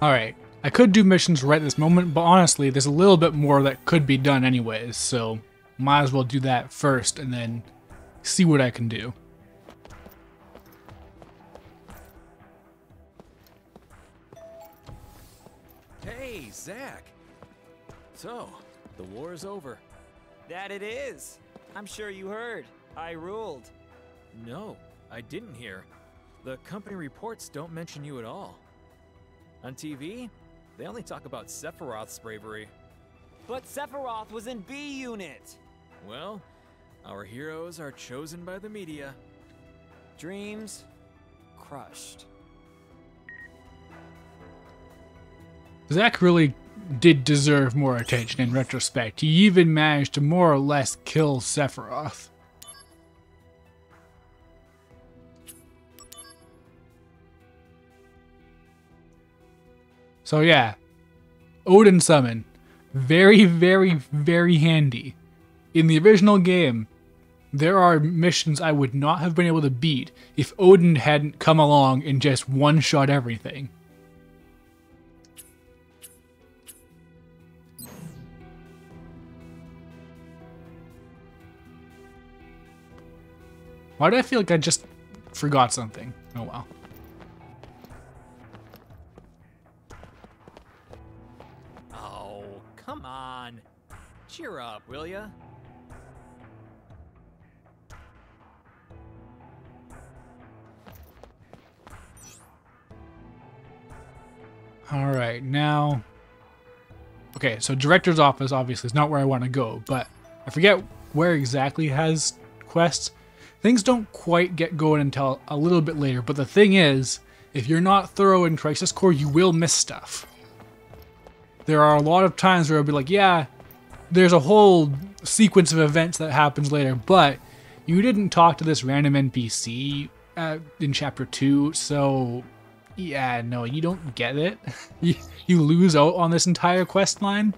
Alright, I could do missions right this moment, but honestly, there's a little bit more that could be done anyways, so might as well do that first and then see what I can do. Hey, Zach. So, the war is over. That it is. I'm sure you heard. I ruled. No, I didn't hear. The company reports don't mention you at all. On TV, they only talk about Sephiroth's bravery. But Sephiroth was in B Unit. Well, our heroes are chosen by the media. Dreams crushed. Zack really did deserve more attention in retrospect. He even managed to more or less kill Sephiroth. So yeah, Odin Summon. Very, very, very handy. In the original game, there are missions I would not have been able to beat if Odin hadn't come along and just one-shot everything. Why do I feel like I just forgot something? Oh well. Oh, come on. Cheer up, will ya? Alright, now... Okay, so director's office obviously is not where I want to go, but I forget where exactly has quests. Things don't quite get going until a little bit later, but the thing is, if you're not thorough in Crisis Core, you will miss stuff. There are a lot of times where I'll be like, yeah, there's a whole sequence of events that happens later, but you didn't talk to this random NPC in Chapter 2, so yeah, no, you don't get it. You lose out on this entire quest line.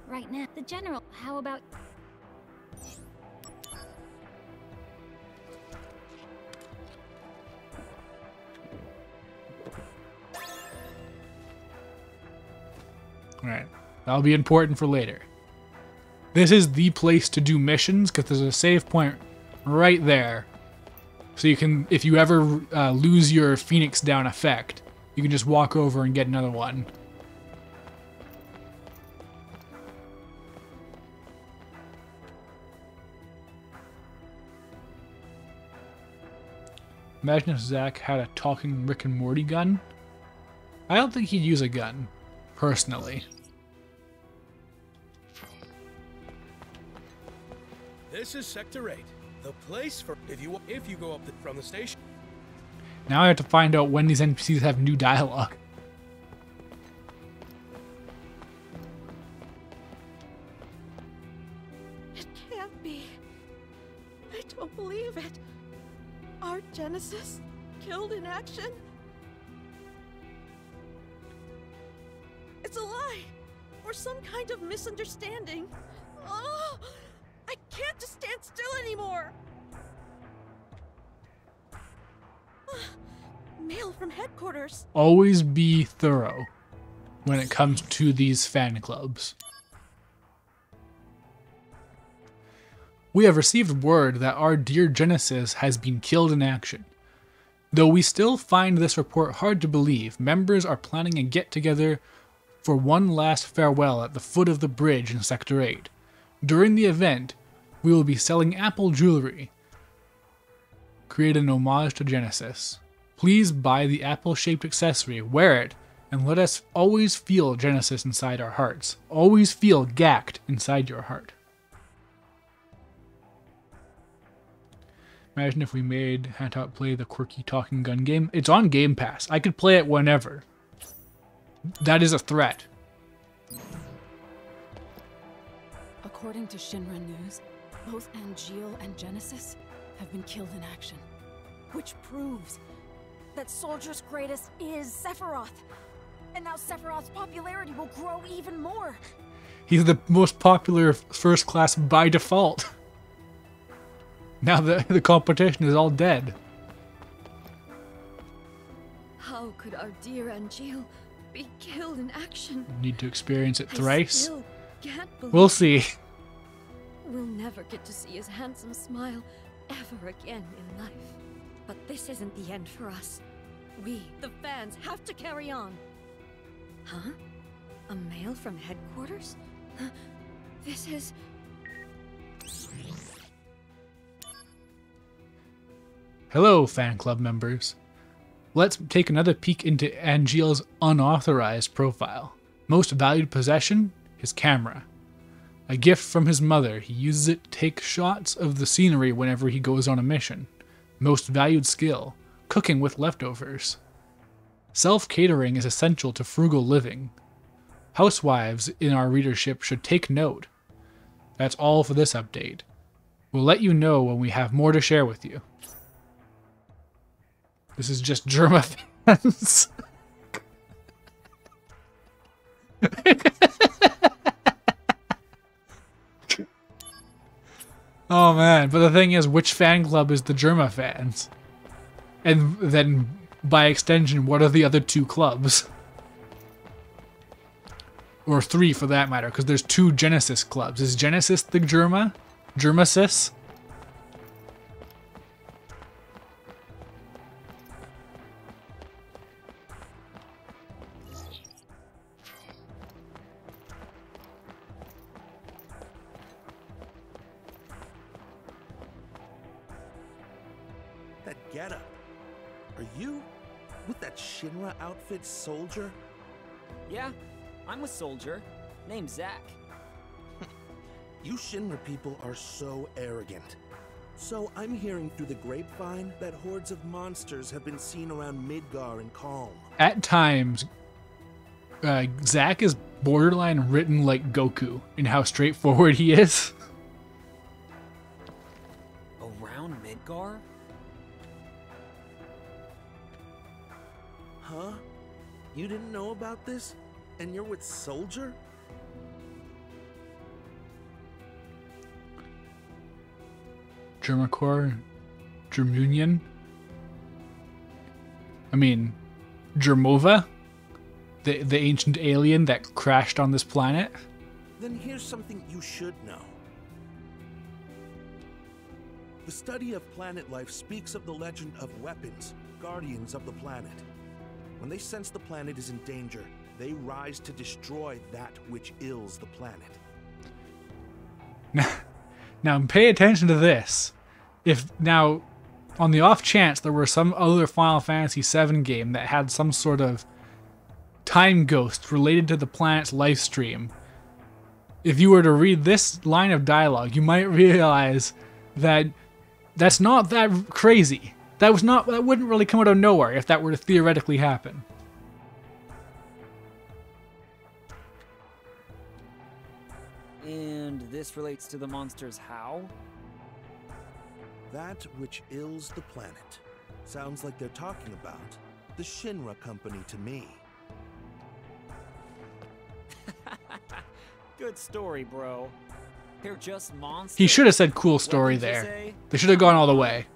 Right now, the general, how about... Alright, that'll be important for later. This is the place to do missions because there's a save point right there. So you can, if you ever lose your Phoenix Down effect, you can just walk over and get another one. Imagine if Zack had a talking Rick and Morty gun. I don't think he'd use a gun, personally. This is Sector 8, the place for if you go up from the station. Now I have to find out when these NPCs have new dialogue. It can't be. I don't believe it. Our Genesis killed in action? It's a lie! Or some kind of misunderstanding. Oh, I can't just stand still anymore! Mail from headquarters. Always be thorough when it comes to these fan clubs. We have received word that our dear Genesis has been killed in action. Though we still find this report hard to believe, members are planning a get-together for one last farewell at the foot of the bridge in Sector 8. During the event, we will be selling Apple jewelry, create an homage to Genesis. Please buy the apple-shaped accessory, wear it, and let us always feel Genesis inside our hearts. Always feel Gact inside your heart. Imagine if we made Hantout play the quirky talking gun game. It's on Game Pass. I could play it whenever. That is a threat. According to Shinra News, both Angeal and Genesis have been killed in action, which proves that Soldier's greatest is Sephiroth. And now Sephiroth's popularity will grow even more. He's the most popular first class by default. Now the competition is all dead. How could our dear Angeal be killed in action? Need to experience it I thrice. still can't believe We'll see. we'll never get to see his handsome smile ever again in life. But this isn't the end for us. We, the fans, have to carry on. Huh? A mail from headquarters? Huh? This is... Hello, fan club members. Let's take another peek into Angeal's unauthorized profile. Most valued possession? His camera. A gift from his mother, he uses it to take shots of the scenery whenever he goes on a mission. Most valued skill? Cooking with leftovers. Self-catering is essential to frugal living. Housewives in our readership should take note. That's all for this update. We'll let you know when we have more to share with you. This is just Germa fans. Oh man, but the thing is, which fan club is the Germa fans? And then, by extension, what are the other two clubs? Or three for that matter, because there's two Genesis clubs. Is Genesis the Germa? Germasis? That getup. Are you with that Shinra outfit soldier? Yeah, I'm a soldier. Name's Zach. You Shinra people are so arrogant. So I'm hearing through the grapevine that hordes of monsters have been seen around Midgar and Calm. At times, Zack is borderline written like Goku in how straightforward he is. Around Midgar? Huh? You didn't know about this? And you're with Soldier? Germacore? Germunian? I mean, Germova? The ancient alien that crashed on this planet? Then here's something you should know. The study of planet life speaks of the legend of weapons, guardians of the planet. When they sense the planet is in danger, they rise to destroy that which ills the planet. Now pay attention to this. If now, on the off chance there were some other Final Fantasy VII game that had some sort of time ghost related to the planet's life stream, if you were to read this line of dialogue, you might realize that that's not that crazy. That wouldn't really come out of nowhere if that were to theoretically happen. And this relates to the monsters how? That which ills the planet. Sounds like they're talking about the Shinra Company to me. Good story, bro. They're just monsters. He should have said cool story What did you there. say? They should have gone all the way.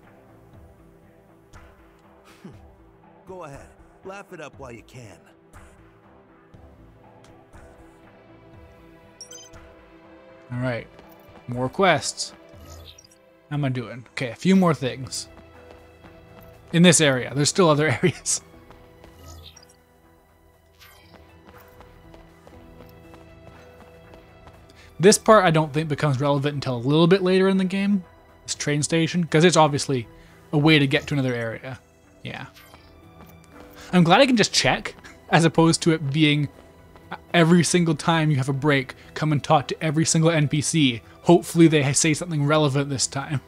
Go ahead, laugh it up while you can. Alright. More quests. How am I doing? Okay, a few more things. In this area. There's still other areas. This part I don't think becomes relevant until a little bit later in the game. This train station. Because it's obviously a way to get to another area. Yeah. I'm glad I can just check. As opposed to it being every single time you have a break, come and talk to every single NPC. Hopefully they say something relevant this time.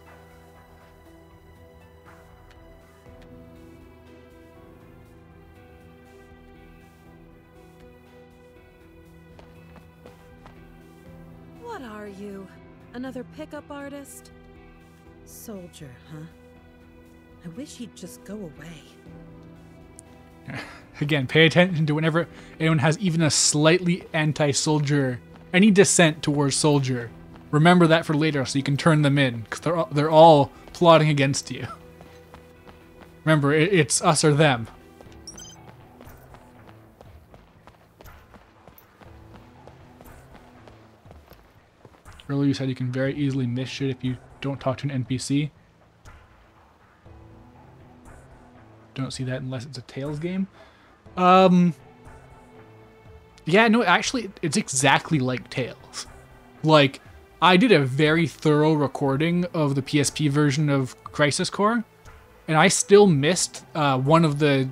What are you? Another pickup artist? Soldier, huh? I wish he'd just go away. Again, pay attention to whenever anyone has even a slightly anti-soldier, any dissent towards soldier. Remember that for later so you can turn them in, because they're all plotting against you. Remember, it's us or them. Earlier you said you can very easily miss shit if you don't talk to an NPC. Don't see that unless it's a Tales game. Yeah, no, actually, it's exactly like Tales. Like, I did a very thorough recording of the PSP version of Crisis Core, and I still missed one of the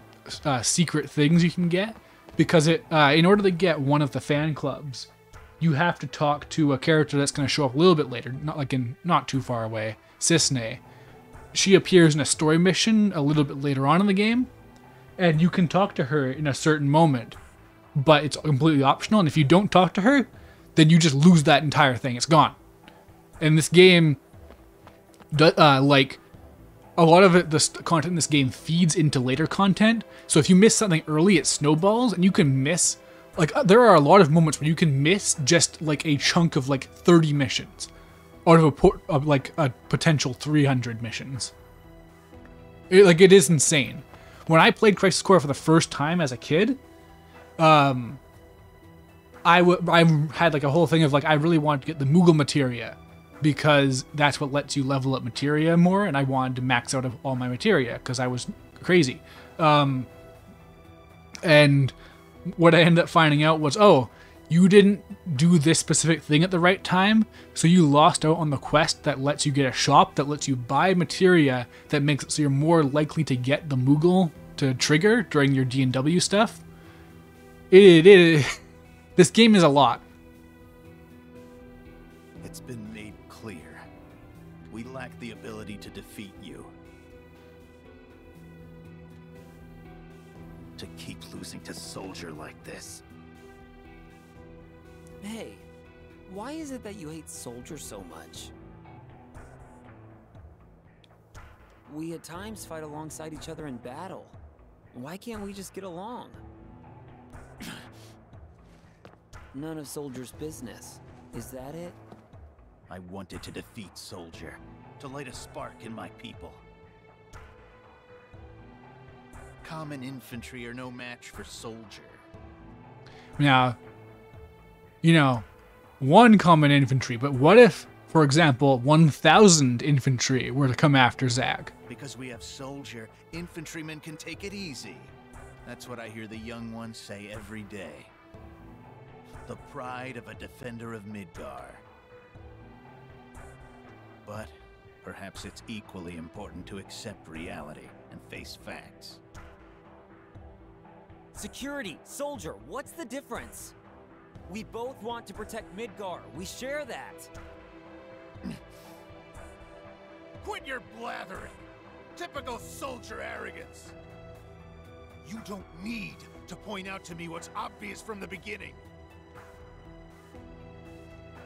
secret things you can get, because in order to get one of the fan clubs, you have to talk to a character that's going to show up a little bit later, not too far away, Cisne. She appears in a story mission a little bit later on in the game, and you can talk to her in a certain moment, but it's completely optional, and if you don't talk to her, then you just lose that entire thing. It's gone. And this game, like, a lot of it, the content in this game feeds into later content, so if you miss something early, it snowballs, and you can miss, like, there are a lot of moments where you can miss just, like, a chunk of, like, 30 missions out of a potential 300 missions. It is insane. When I played Crisis Core for the first time as a kid, I had like a whole thing of like, I really wanted to get the Moogle materia because that's what lets you level up materia more, and I wanted to max out of all my materia because I was crazy. And what I ended up finding out was, oh, you didn't do this specific thing at the right time, so you lost out on the quest that lets you get a shop that lets you buy materia that makes it so you're more likely to get the Moogle to trigger during your D&W stuff. This game is a lot. It's been made clear. We lack the ability to defeat you. To keep losing to Soldier like this. Hey, why is it that you hate Soldier so much? We at times fight alongside each other in battle. Why can't we just get along? None of Soldier's business. Is that it? I wanted to defeat Soldier, to light a spark in my people. Common infantry are no match for Soldier. Now, you know, one common infantry, but what if, for example, 1,000 infantry were to come after Zack? Because we have Soldier, infantrymen can take it easy. That's what I hear the young ones say every day. The pride of a defender of Midgar. But perhaps it's equally important to accept reality and face facts. Security, Soldier, what's the difference? We both want to protect Midgar. We share that. Quit your blathering! Typical Soldier arrogance! You don't need to point out to me what's obvious from the beginning.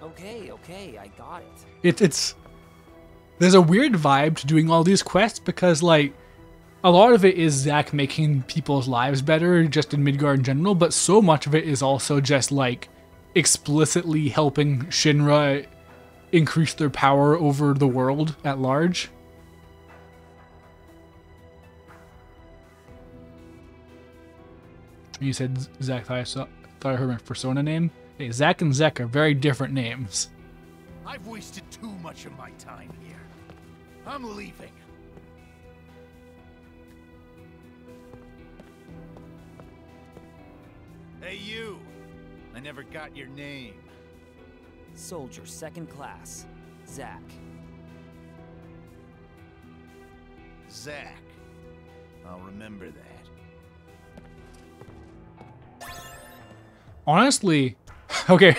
Okay, I got it. It's there's a weird vibe to doing all these quests because, like, a lot of it is Zack making people's lives better just in Midgar in general, but so much of it is also just, like, explicitly helping Shinra increase their power over the world at large. You said Zack, thought I heard my persona name. Hey, Zack and Zek are very different names. I've wasted too much of my time here. I'm leaving. Hey, you! I never got your name. Soldier, second class. Zack. Zack. I'll remember that. Honestly, okay,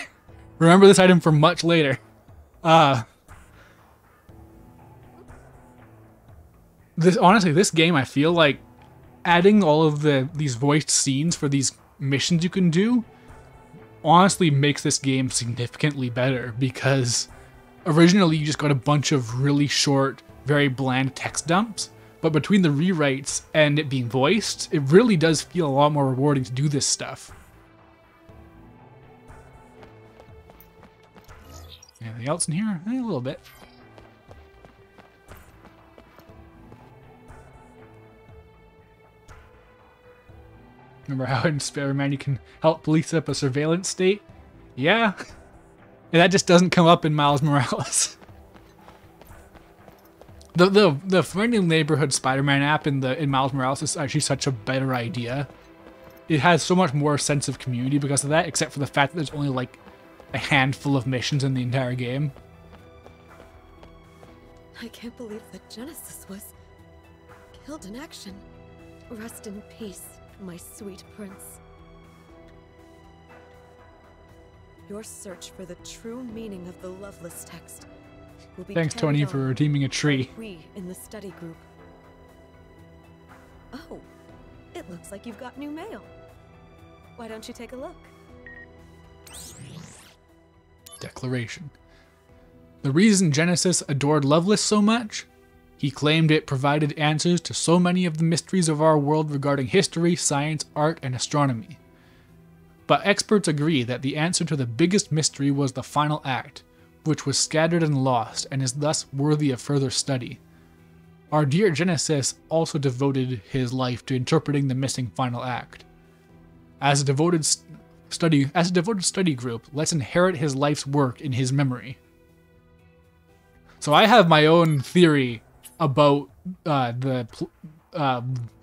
remember this item for much later. This game, I feel like adding all of these voiced scenes for these missions you can do honestly makes this game significantly better, because originally you just got a bunch of really short, very bland text dumps, but between the rewrites and it being voiced, it really does feel a lot more rewarding to do this stuff. Anything else in here? A little bit. Remember how in Spider-Man you can help police up a surveillance state? Yeah. And that just doesn't come up in Miles Morales. The Friendly Neighborhood Spider-Man app in Miles Morales is actually such a better idea. It has so much more sense of community because of that, except for the fact that there's only like a handful of missions in the entire game. I can't believe that Genesis was killed in action. Rest in peace, my sweet prince. Your search for the true meaning of the Loveless text will be Thanks, Tony, for redeeming a tree. We in the study group. Oh, it looks like you've got new mail. Why don't you take a look? Declaration. The reason Genesis adored Loveless so much? He claimed it provided answers to so many of the mysteries of our world regarding history, science, art, and astronomy. But experts agree that the answer to the biggest mystery was the final act, which was scattered and lost and is thus worthy of further study. Our dear Genesis also devoted his life to interpreting the missing final act. As a devoted study group, let's inherit his life's work in his memory. So I have my own theory about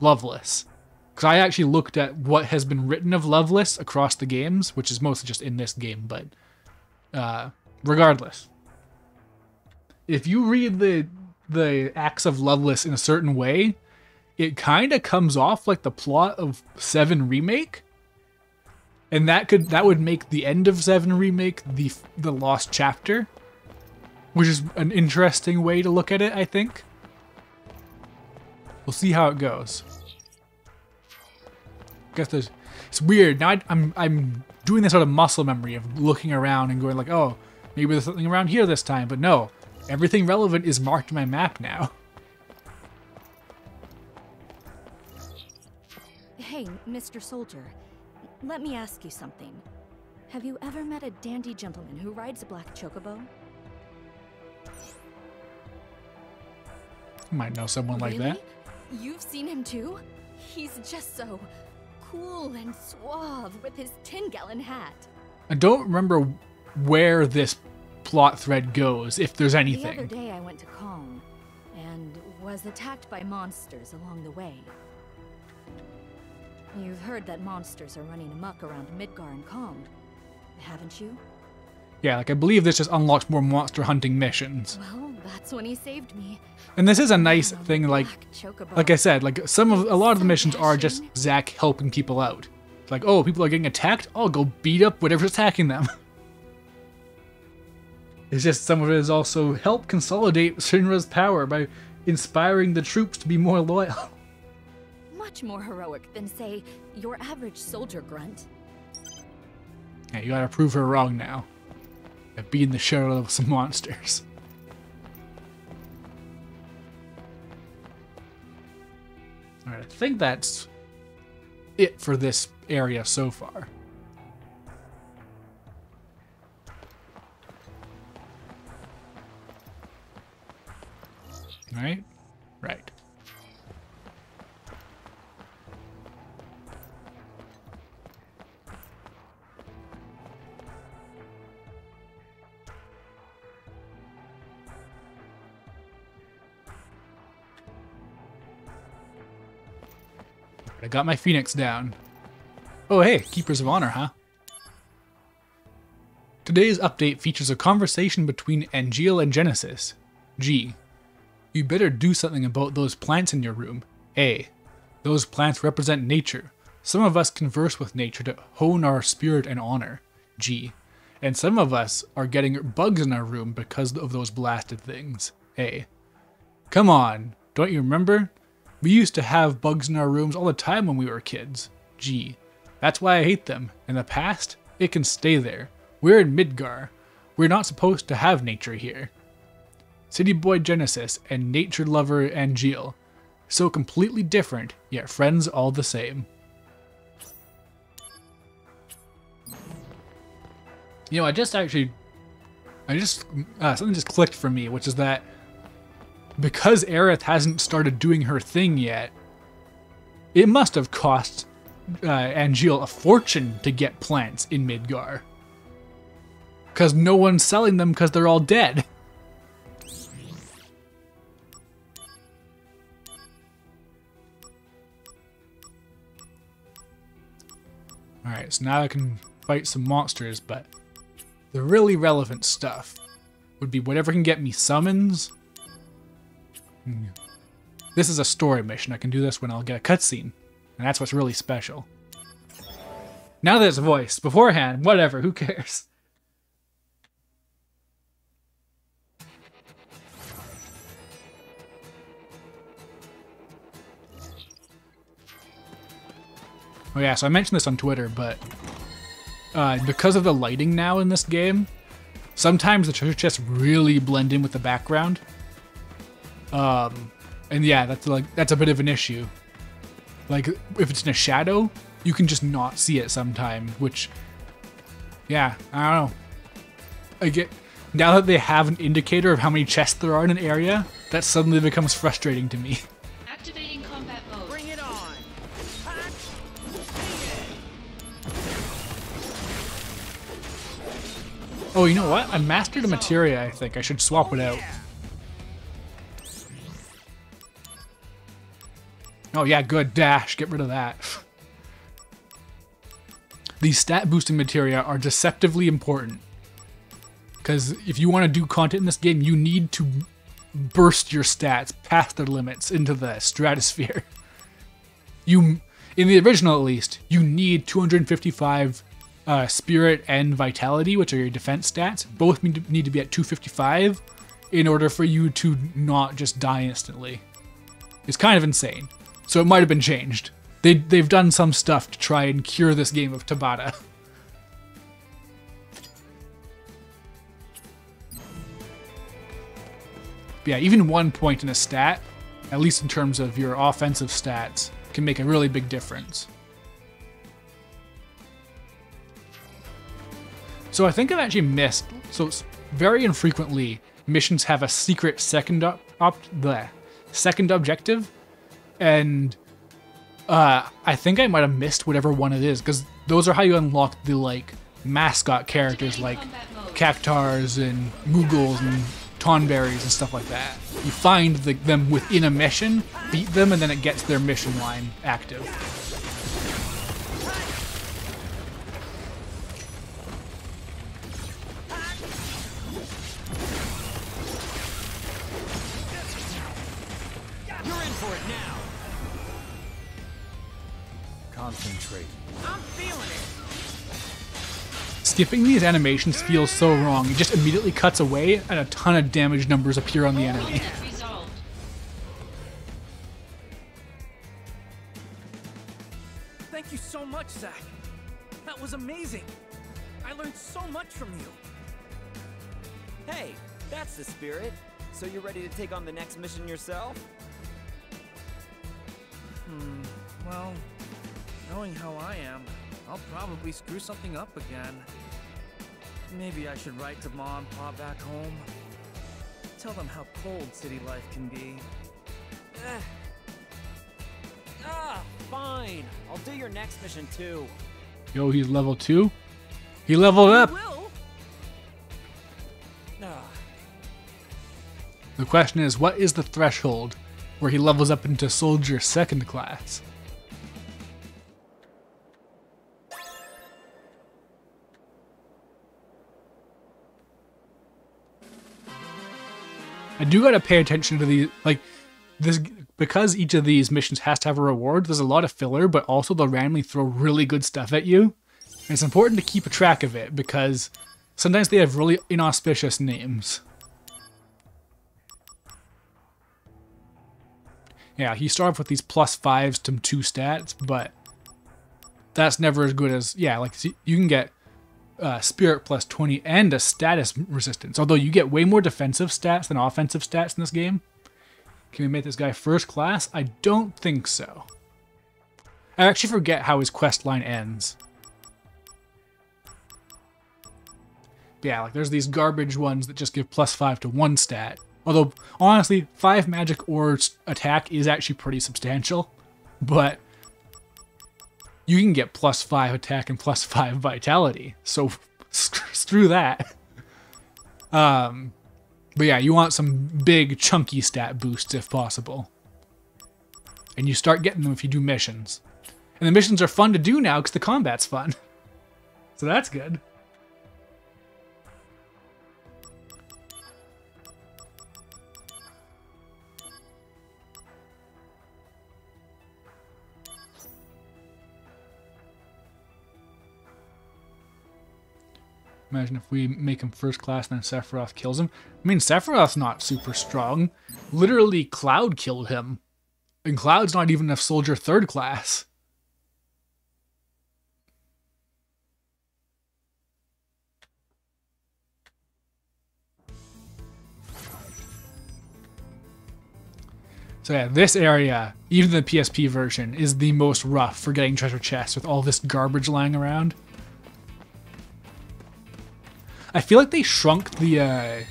Loveless. Because I actually looked at what has been written of Loveless across the games, which is mostly just in this game, but regardless. If you read the acts of Loveless in a certain way, it kind of comes off like the plot of VII Remake. And that would make the end of VII Remake the lost chapter, which is an interesting way to look at it, I think. We'll see how it goes. Guess it's weird. Now I'm doing this out of muscle memory of looking around and going like, oh, maybe there's something around here this time, but no. Everything relevant is marked on my map now. Hey, Mr. Soldier. Let me ask you something. Have you ever met a dandy gentleman who rides a black chocobo? Might know someone like that. You've seen him too? He's just so cool and suave with his 10-gallon hat. I don't remember where this plot thread goes, if there's anything. The other day I went to Calm and was attacked by monsters along the way. You've heard that monsters are running amok around Midgar and Calm, haven't you? Yeah, like I believe this just unlocks more monster hunting missions. Well, that's when he saved me. And this is a nice thing, like I said, like a lot of the missions are just Zack helping people out. Like, oh, people are getting attacked? I'll go beat up whatever's attacking them. It's just some of it is also help consolidate Shinra's power by inspiring the troops to be more loyal. Much more heroic than, say, your average soldier grunt. Yeah, you gotta prove her wrong now. By being the sheriff of some monsters. Alright, I think that's it for this area so far. Right? Right. I got my Phoenix down. Oh hey, Keepers of Honor, huh? Today's update features a conversation between Angeal and Genesis. G. You better do something about those plants in your room. A. Those plants represent nature. Some of us converse with nature to hone our spirit and honor. G. And some of us are getting bugs in our room because of those blasted things. A. Come on, don't you remember? We used to have bugs in our rooms all the time when we were kids. G. That's why I hate them. In the past, it can stay there. We're in Midgar. We're not supposed to have nature here. City Boy Genesis and nature lover Angeal. So completely different, yet friends all the same. You know, something just clicked for me, which is that because Aerith hasn't started doing her thing yet, it must have cost Angeal a fortune to get plants in Midgar. because no one's selling them because they're all dead. Alright, so now I can fight some monsters, but the really relevant stuff would be whatever can get me summons. This is a story mission. I can do this when I'll get a cutscene, and that's what's really special. Now there's a voice. Beforehand, whatever, who cares? Oh yeah, so I mentioned this on Twitter, but because of the lighting now in this game, sometimes the treasure chests really blend in with the background. And yeah, that's a bit of an issue. Like, if it's in a shadow, you can just not see it sometimes, which, yeah, I don't know. Now that they have an indicator of how many chests there are in an area, that suddenly becomes frustrating to me. Activating combat mode. Bring it on! Oh, you know what? I mastered a materia, I think. I should swap it out. Oh yeah, good. Dash. Get rid of that. These stat boosting materia are deceptively important. Because if you want to do content in this game, you need to burst your stats past their limits into the stratosphere. In the original at least, you need 255 spirit and vitality, which are your defense stats. Both need to be at 255 in order for you to not just die instantly. It's kind of insane. So it might have been changed. They've done some stuff to try and cure this game of Tabata. But yeah, even 1 point in a stat, at least in terms of your offensive stats, can make a really big difference. So I think I've actually missed, so very infrequently, missions have a secret second objective, and I think I might have missed whatever one it is, because those are how you unlock the like mascot characters like Cactars and Moogles and Tonberries and stuff like that. You find them within a mission, beat them, and then it gets their mission line active. You're in for it now! Concentrate. I'm feeling it! Skipping these animations feels so wrong. It just immediately cuts away and a ton of damage numbers appear on the enemy. Resolved. Thank you so much, Zach. That was amazing. I learned so much from you. Hey, that's the spirit. So you're ready to take on the next mission yourself? Well, knowing how I am, I'll probably screw something up again. Maybe I should write to Mom and Pa back home. Tell them how cold city life can be. Fine. I'll do your next mission too. Yo, he's level 2? He leveled up! Will? The question is, what is the threshold where he levels up into Soldier 2nd class? I do gotta pay attention to these, like, this, because each of these missions has to have a reward, there's a lot of filler, but also they'll randomly throw really good stuff at you. And it's important to keep a track of it, because sometimes they have really inauspicious names. Yeah, you start off with these +5s to 2 stats, but that's never as good as, yeah, like, you can get Spirit +20 and a status resistance, although you get way more defensive stats than offensive stats in this game. Can we make this guy 1st class? I don't think so. I actually forget how his quest line ends. But yeah, like there's these garbage ones that just give +5 to 1 stat. Although, honestly, 5 magic or attack is actually pretty substantial. But you can get +5 attack and +5 vitality. So screw that. But yeah, you want some big chunky stat boosts if possible. And you start getting them if you do missions. And the missions are fun to do now because the combat's fun. So that's good. Imagine if we make him first class and then Sephiroth kills him. I mean, Sephiroth's not super strong. Literally, Cloud killed him. And Cloud's not even a soldier third class. So yeah, this area, even the PSP version, is the most rough for getting treasure chests with all this garbage lying around. I feel like they shrunk the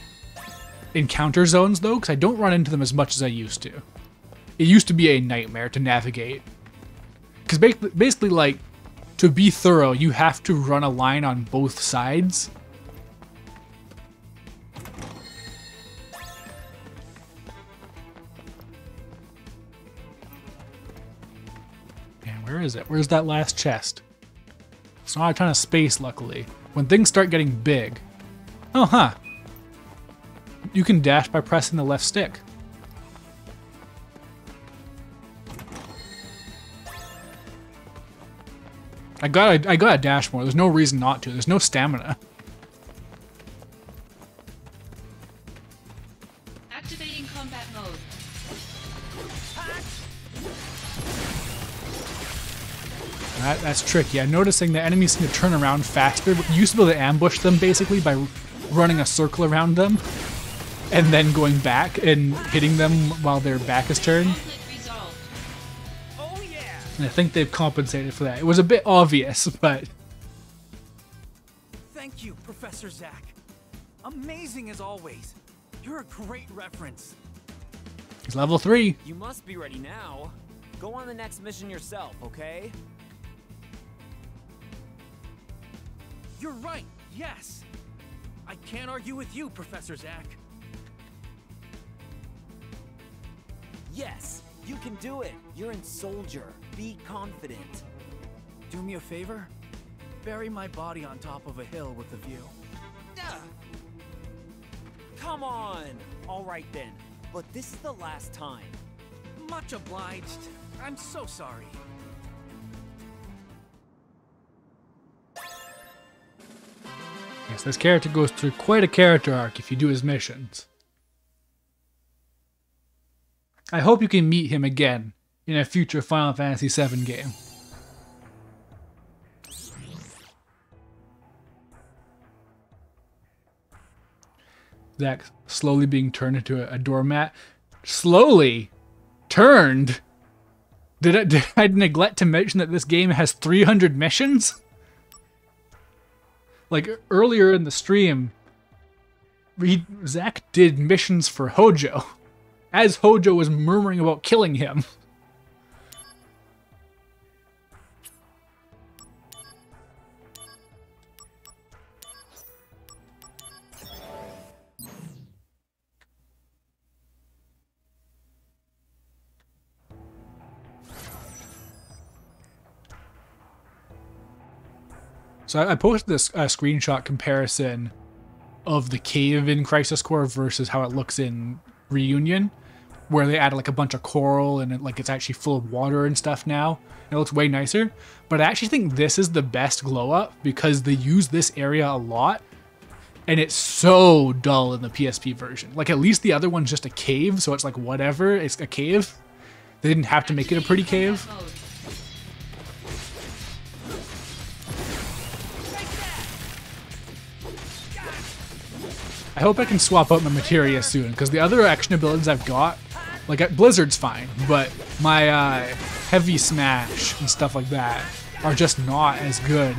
encounter zones though, because I don't run into them as much as I used to. It used to be a nightmare to navigate. Because basically, like, to be thorough, you have to run a line on both sides. Man, where is it? Where's that last chest? It's not a ton of space, luckily. When things start getting big... Oh, huh. You can dash by pressing the left stick. I gotta dash more. There's no reason not to. There's no stamina. Activating combat mode. That's tricky. I'm noticing the enemies seem to turn around faster. You used to be able to ambush them basically by running a circle around them and then going back and hitting them while their back is turned. And I think they've compensated for that. It was a bit obvious, but... Thank you, Professor Zack. Amazing as always. You're a great reference. He's level 3. You must be ready now. Go on the next mission yourself, okay? You're right, yes. I can't argue with you, Professor Zack. Yes, you can do it. You're in Soldier. Be confident. Do me a favor? Bury my body on top of a hill with a view. Come on! Alright then, but this is the last time. Much obliged. I'm so sorry. Yes, this character goes through quite a character arc if you do his missions. I hope you can meet him again in a future Final Fantasy VII game. Zack slowly being turned into a doormat. Slowly turned? Did I neglect to mention that this game has 300 missions? Like earlier in the stream, Zack did missions for Hojo, as Hojo was murmuring about killing him. So I posted this screenshot comparison of the cave in Crisis Core versus how it looks in Reunion, where they added like a bunch of coral and it's actually full of water and stuff now. It looks way nicer. But I actually think this is the best glow up because they use this area a lot, and it's so dull in the PSP version. Like at least the other one's just a cave, so it's like whatever. It's a cave. They didn't have to make it a pretty cave. I hope I can swap out my materia soon, because the other action abilities I've got, like Blizzard's fine, but my heavy smash and stuff like that are just not as good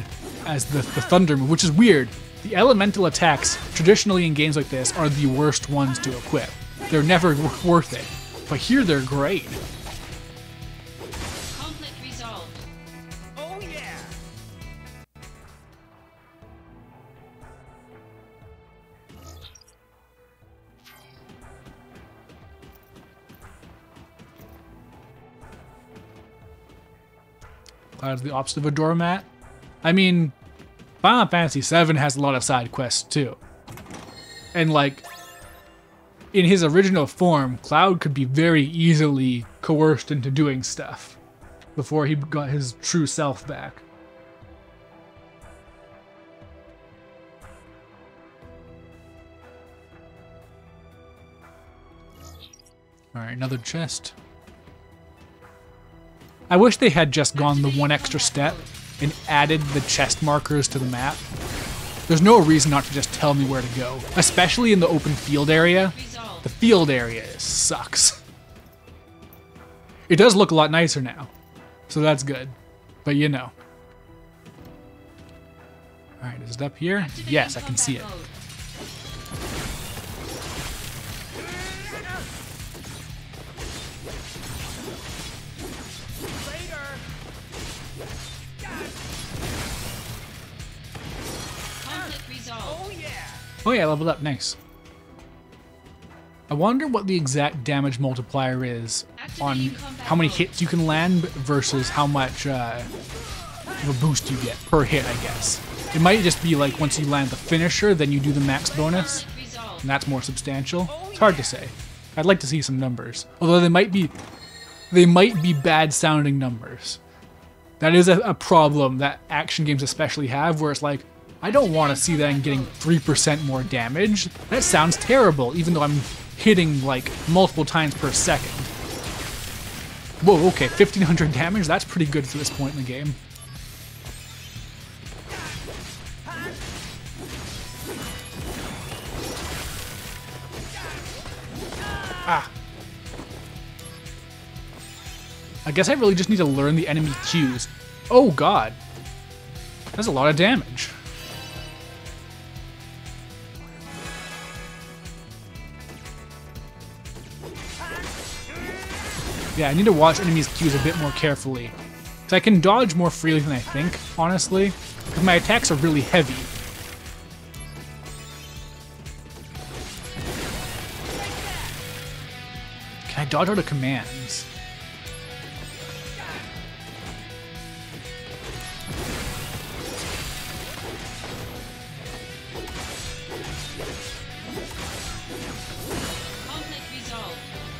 as the thunder move, which is weird. The elemental attacks, traditionally in games like this, are the worst ones to equip. They're never worth it, but here they're great. Conflict resolved. Oh yeah! Cloud's the opposite of a doormat. I mean, Final Fantasy VII has a lot of side quests too. And like, in his original form, Cloud could be very easily coerced into doing stuff before he got his true self back. Alright, another chest. I wish they had just gone the one extra step and added the chest markers to the map. There's no reason not to just tell me where to go, especially in the open field area. The field area sucks. It does look a lot nicer now, so that's good, but you know. Alright, is it up here? Yes, I can see it. Oh yeah, leveled up, nice. I wonder what the exact damage multiplier is on how many hits you can land versus how much of a boost you get per hit, I guess. It might just be like once you land the finisher, then you do the max bonus, and that's more substantial. It's hard to say. I'd like to see some numbers, although they might be bad sounding numbers. That is a problem that action games especially have, where it's like, I don't want to see them getting 3% more damage. That sounds terrible, even though I'm hitting like multiple times per second. Whoa, okay, 1500 damage? That's pretty good for this point in the game. Ah. I guess I really just need to learn the enemy cues. Oh god. That's a lot of damage. Yeah, I need to watch enemies' cues a bit more carefully. So I can dodge more freely than I think, honestly, because my attacks are really heavy. Can I dodge out of commands?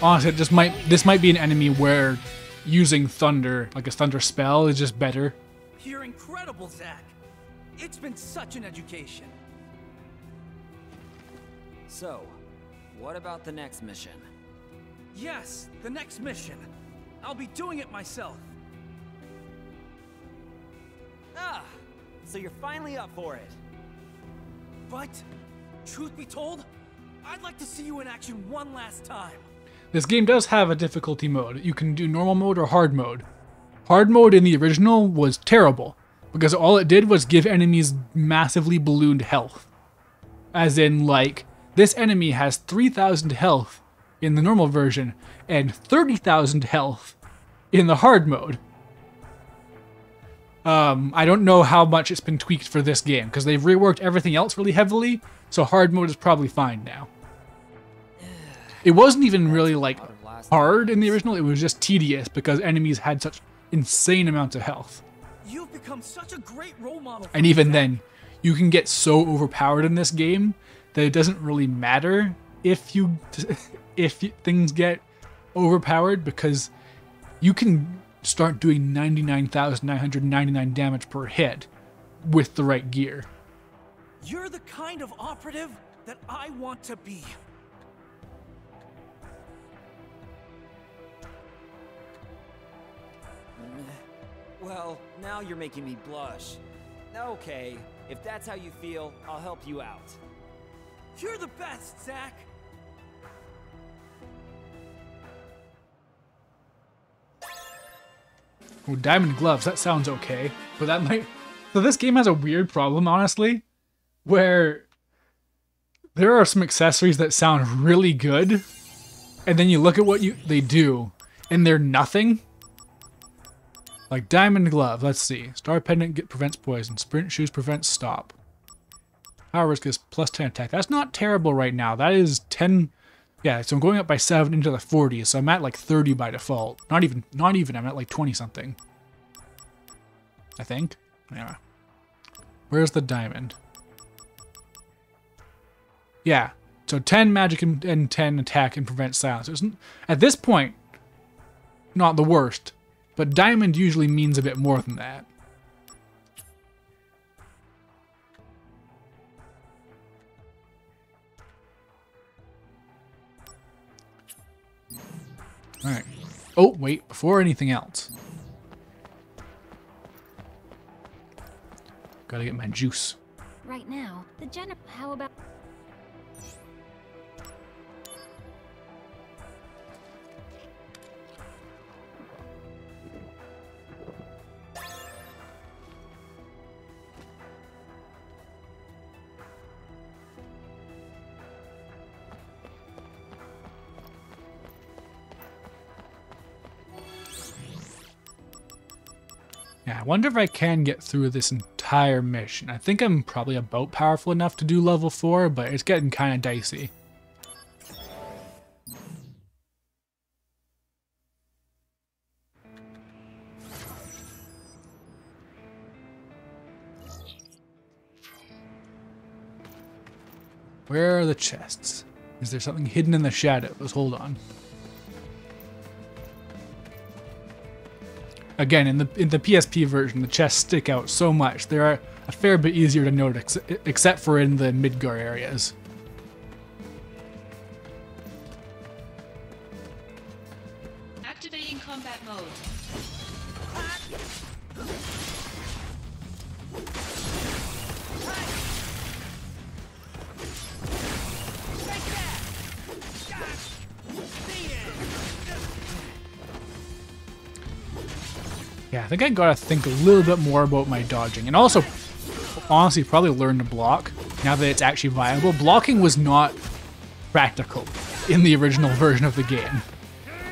Honestly, this might be an enemy where using thunder, like a thunder spell, is just better. You're incredible, Zack. It's been such an education. So, what about the next mission? Yes, the next mission. I'll be doing it myself. Ah, so you're finally up for it. But, truth be told, I'd like to see you in action one last time. This game does have a difficulty mode. You can do normal mode or hard mode. Hard mode in the original was terrible, because all it did was give enemies massively ballooned health. As in, like, this enemy has 3,000 health in the normal version, and 30,000 health in the hard mode. I don't know how much it's been tweaked for this game, because they've reworked everything else really heavily, so hard mode is probably fine now. It wasn't even really, like, hard in the original, it was just tedious because enemies had such insane amounts of health. You've become such a great role model. And even then, you can get so overpowered in this game that it doesn't really matter if things get overpowered, because you can start doing 99,999 damage per hit with the right gear. You're the kind of operative that I want to be. Well, now you're making me blush. Okay, if that's how you feel, I'll help you out. You're the best, Zack! Oh, diamond gloves, that sounds okay. But that might... So this game has a weird problem, honestly, where there are some accessories that sound really good, and then you look at what they do, and they're nothing. Like diamond glove, let's see. Star pendant prevents poison. Sprint shoes prevents stop. Power risk is plus 10 attack. That's not terrible right now. That is 10. Yeah, so I'm going up by 7 into the 40s. So I'm at like 30 by default. Not even. I'm at like 20 something. I think. Yeah. Where's the diamond? Yeah. So 10 magic and 10 attack and prevent silence. At this point, not the worst, but diamond usually means a bit more than that. Alright. Oh, wait, before anything else. Gotta get my juice. Right now, how about... Yeah, I wonder if I can get through this entire mission. I think I'm probably about powerful enough to do level 4, but it's getting kind of dicey. Where are the chests? Is there something hidden in the shadows? Hold on. Again, in the PSP version, the chests stick out so much. They are a fair bit easier to notice, except for in the Midgar areas. Activating combat mode. Yeah, I think I gotta think a little bit more about my dodging. And also, honestly, probably learn to block now that it's actually viable. Blocking was not practical in the original version of the game.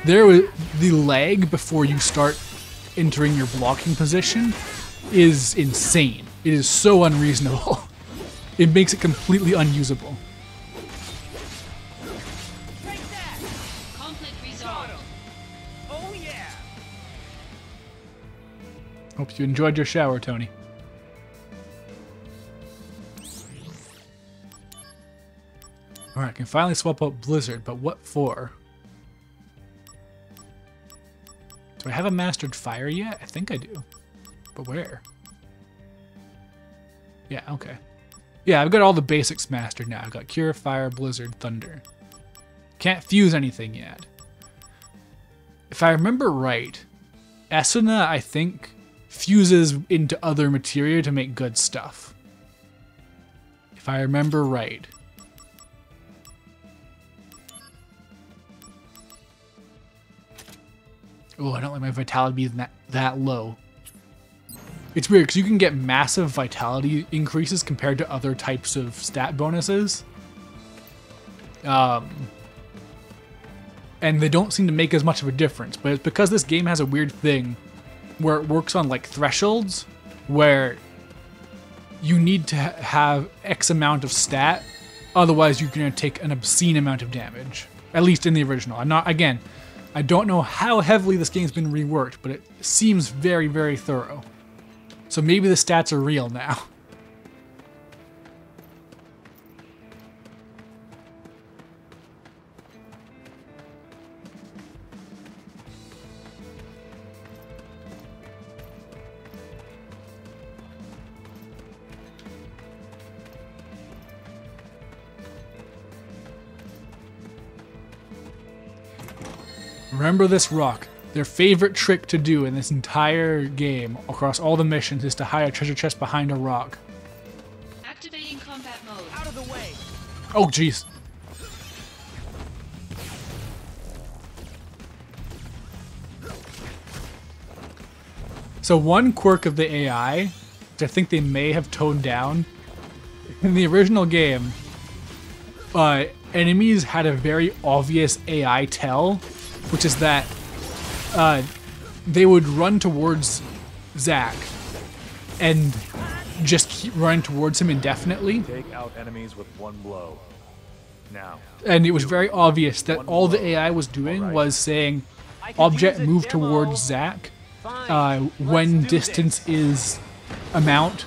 The lag before you start entering your blocking position is insane. It is so unreasonable. It makes it completely unusable. Conflict resolved. Oh yeah! Hope you enjoyed your shower, Tony. Alright, I can finally swap out Blizzard, but what for? Do I have a mastered fire yet? I think I do. But where? Yeah, okay. Yeah, I've got all the basics mastered now. I've got Cure, Fire, Blizzard, Thunder. Can't fuse anything yet. If I remember right, Esuna, I think, fuses into other materia to make good stuff. If I remember right. Oh, I don't like my vitality being that low. It's weird because you can get massive vitality increases compared to other types of stat bonuses. And they don't seem to make as much of a difference, but it's because this game has a weird thing where it works on like thresholds where you need to have X amount of stat, otherwise you're going to take an obscene amount of damage. At least in the original. Again, I don't know how heavily this game's been reworked, but it seems very, very thorough. So maybe the stats are real now. Remember this rock. Their favorite trick to do in this entire game, across all the missions, is to hide a treasure chest behind a rock. Activating combat mode. Out of the way! Oh, jeez. So one quirk of the AI, which I think they may have toned down, in the original game, enemies had a very obvious AI tell, which is that they would run towards Zack and just keep running towards him indefinitely. Take out enemies with one blow. Now. And it was very obvious that all the AI was doing was saying, object move towards Zack, when distance is amount,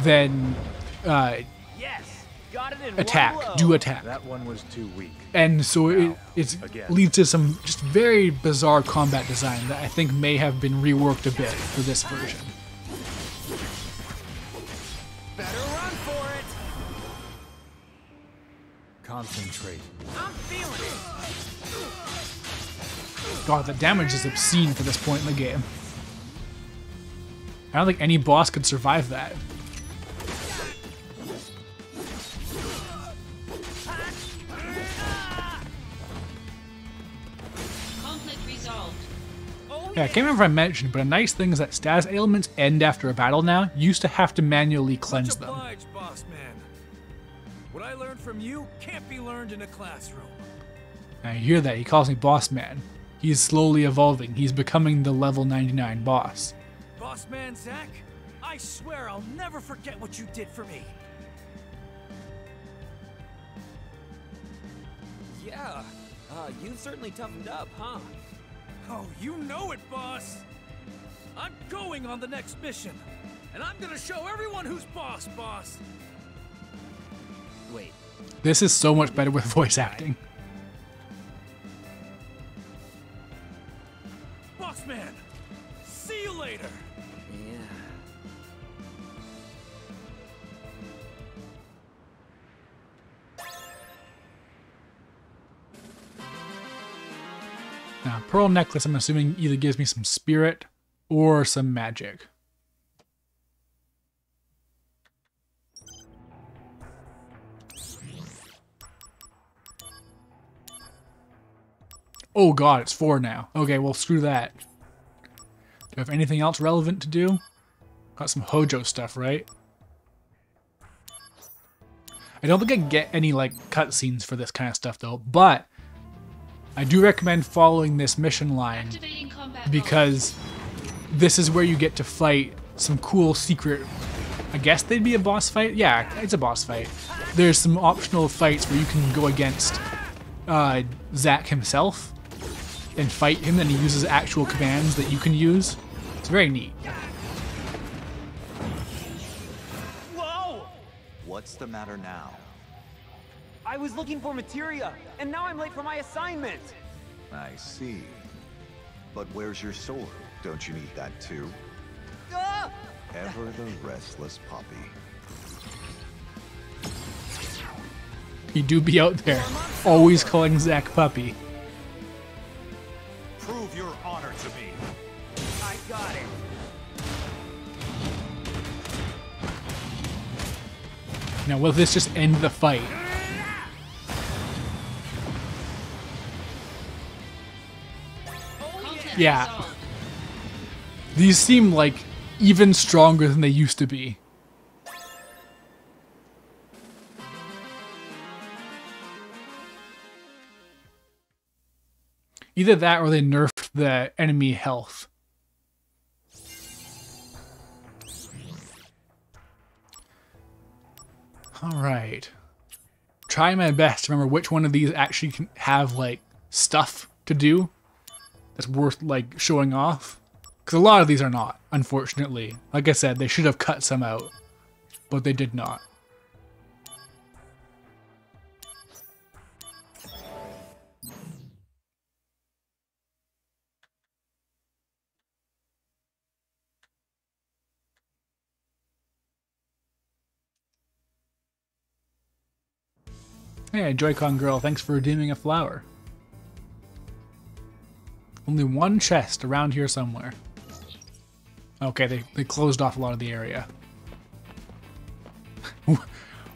then attack. Do attack. That one was too weak. And so it leads to some just very bizarre combat design that I think may have been reworked a bit for this version. Better run for it. Concentrate. I'm feeling it. God, the damage is obscene for this point in the game. I don't think any boss could survive that. Yeah, I can't remember if I mentioned, but a nice thing is that status ailments end after a battle now. You used to have to manually cleanse them. Obliged, boss man. What I learned from you can't be learned in a classroom. Now you hear that, he calls me boss man. He's slowly evolving. He's becoming the level 99 boss. Boss man Zack, I swear I'll never forget what you did for me. Yeah, you've certainly toughened up, huh? Oh, you know it, boss. I'm going on the next mission, and I'm gonna show everyone who's boss. Wait. This is so much better with voice acting. Boss man, see you later. Yeah. Now, Pearl Necklace, I'm assuming, either gives me some spirit or some magic. Oh god, it's 4 now. Okay, well, screw that. Do I have anything else relevant to do? Got some Hojo stuff, right? I don't think I get any, like, cutscenes for this kind of stuff, though, but I do recommend following this mission line because this is where you get to fight some cool secret... I guess they'd be a boss fight? Yeah, it's a boss fight. There's some optional fights where you can go against Zack himself and fight him, and he uses actual commands that you can use. It's very neat. Whoa! What's the matter now? I was looking for materia, and now I'm late for my assignment. I see. But where's your sword? Don't you need that too? Ah! Ever the restless puppy. He do be out there, always calling Zack puppy. Prove your honor to me. I got it. Now, will this just end the fight? Yeah. These seem like even stronger than they used to be. Either that or they nerfed the enemy health. Alright. Try my best to remember which one of these actually can have, like, stuff to do that's worth, like, showing off. Because a lot of these are not, unfortunately. Like I said, they should have cut some out, but they did not. Hey, Joy-Con girl, thanks for redeeming a flower. Only one chest around here somewhere. Okay, they closed off a lot of the area.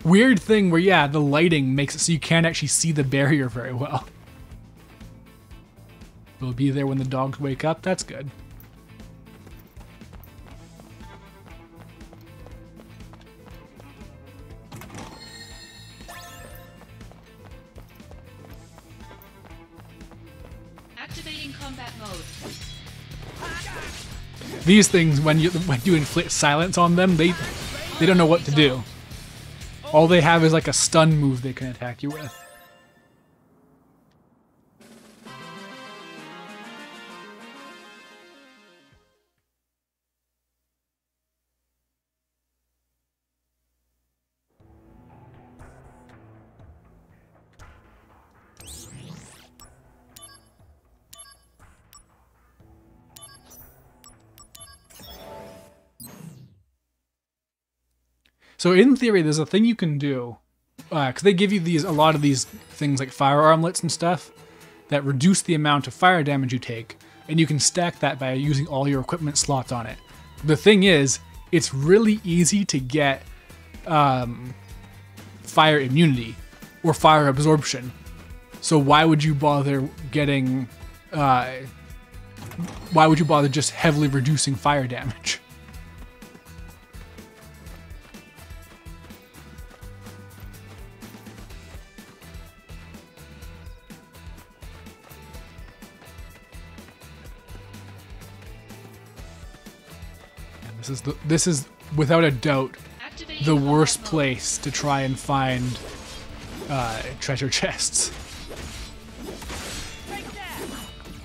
Weird thing where, yeah, the lighting makes it so you can't actually see the barrier very well. We'll be there when the dogs wake up, that's good. Activating combat mode. These things, when you inflict silence on them, they don't know what to do. All they have is like a stun move they can attack you with. So in theory, there's a thing you can do, because they give you a lot of these things like fire armlets and stuff that reduce the amount of fire damage you take, and you can stack that by using all your equipment slots on it. The thing is, it's really easy to get fire immunity or fire absorption. So why would you bother getting? Why would you bother just heavily reducing fire damage? This is without a doubt the worst place to try and find treasure chests.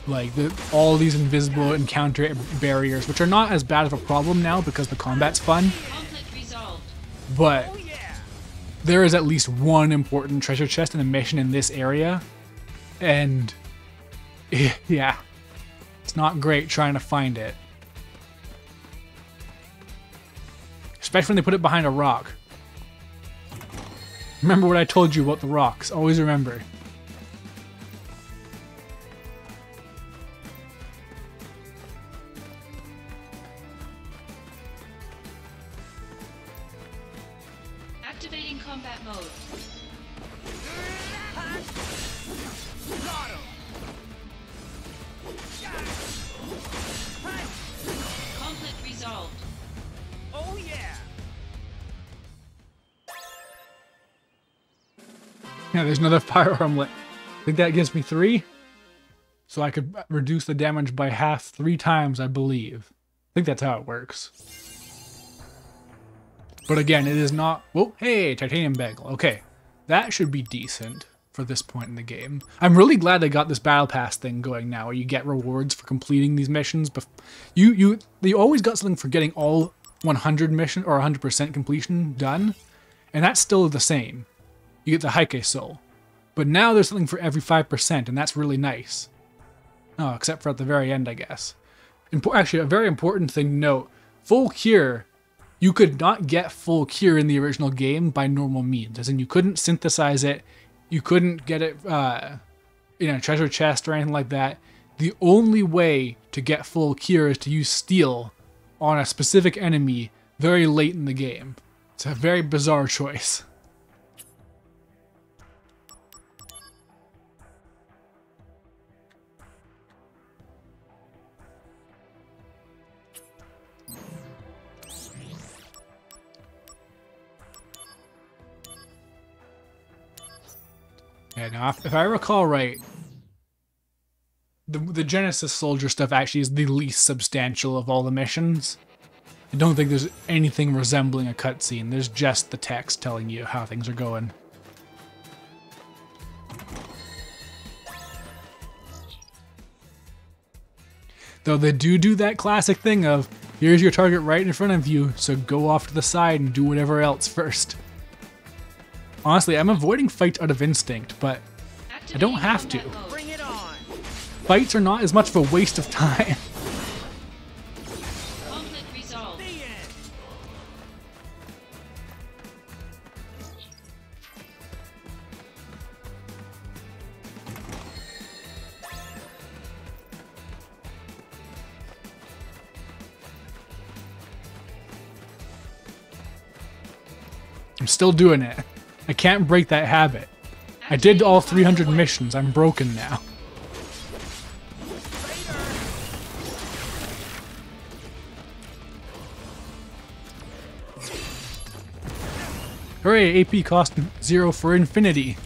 Like all these invisible encounter barriers, which are not as bad of a problem now because the combat's fun. But there is at least one important treasure chest in a mission in this area, and yeah, it's not great trying to find it. Especially when they put it behind a rock. Remember what I told you about the rocks. Always remember. Activating combat mode. Conflict resolved. Oh yeah! Yeah, there's another fire armlet. I think that gives me 3. So I could reduce the damage by half 3 times, I believe. I think that's how it works. But again, it is not... Oh, hey, titanium bagel. Okay, that should be decent for this point in the game. I'm really glad they got this battle pass thing going now, where you get rewards for completing these missions. But you always got something for getting all 100 mission or 100% completion done, and that's still the same. You get the Heike Soul. But now there's something for every 5%, and that's really nice. Oh, except for at the very end, I guess. Actually, a very important thing to note, full cure, you could not get full cure in the original game by normal means. As in, you couldn't synthesize it, you couldn't get it in a treasure chest or anything like that. The only way to get full cure is to use steel on a specific enemy very late in the game. It's a very bizarre choice. Yeah, now if I recall right, the Genesis Soldier stuff actually is the least substantial of all the missions. I don't think there's anything resembling a cutscene. There's just the text telling you how things are going. Though they do that classic thing of, here's your target right in front of you, so go off to the side and do whatever else first. Honestly, I'm avoiding fights out of instinct, but I don't have to. Bring it on! Fights are not as much of a waste of time. Conflict resolved. The end! I'm still doing it. I can't break that habit. I did all 300 missions. I'm broken now. Hooray, AP cost 0 for infinity.